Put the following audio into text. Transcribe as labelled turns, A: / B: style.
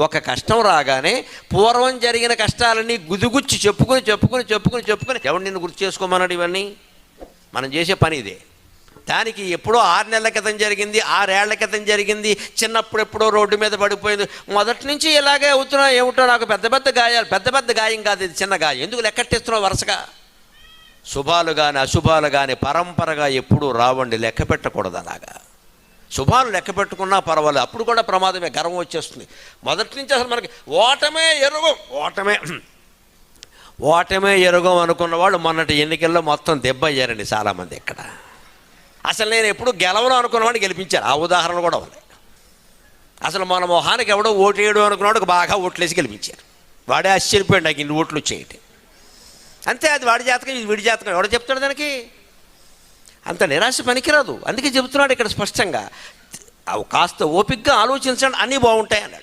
A: ఒక కష్టం రాగానే పూర్వం జరిగిన కష్టాలన్నీ గుదిగుచ్చి చెప్పుకుని ఎవరు నిన్ను గుర్తు చేసుకోమన్నాడు? ఇవన్నీ మనం చేసే పని ఇదే. దానికి ఎప్పుడో 6 నెలల క్రితం జరిగింది, 6 ఏళ్ల క్రితం జరిగింది, చిన్నప్పుడు ఎప్పుడో రోడ్డు మీద పడిపోయింది, మొదటి నుంచి ఇలాగే అవుతున్నా ఏమిటో, నాకు పెద్ద గాయాలు, పెద్ద గాయం కాదు ఇది, చిన్న గాయం, ఎందుకు లెక్కట్టేస్తున్నావు వరుసగా? శుభాలు కానీ అశుభాలు కానీ పరంపరగా ఎప్పుడూ రావండి, లెక్క పెట్టకూడదు. అలాగా శుభాలు లెక్క పెట్టుకున్నా పర్వాలేదు, అప్పుడు కూడా ప్రమాదమే, గర్వం వచ్చేస్తుంది. మొదటి నుంచి అసలు మనకి ఓటమే ఎరుగం అనుకున్న వాళ్ళు మొన్నటి ఎన్నికల్లో మొత్తం దెబ్బ అయ్యారండి చాలామంది. ఇక్కడ అసలు నేను ఎప్పుడు గెలవను అనుకున్నవాడిని గెలిపించారు, ఆ ఉదాహరణ కూడా ఉంది. అసలు మన మొహానికి ఎవడో ఓటు వేయడం అనుకున్నవాడికి బాగా ఓట్లేసి గెలిపించారు. వాడే ఆశ్చర్యపోయాడు, నాకు ఇన్ని ఓట్లు వచ్చేయండి అంతే. అది వాడి జాతకం, ఇది వీడి జాతకం, ఎవడో చెప్తాడు దానికి? అంత నిరాశ పనికిరాదు. అందుకే చెబుతున్నాడు ఇక్కడ స్పష్టంగా, కాస్త ఓపికగా ఆలోచించండి, అన్నీ బాగుంటాయి అన్నాడు.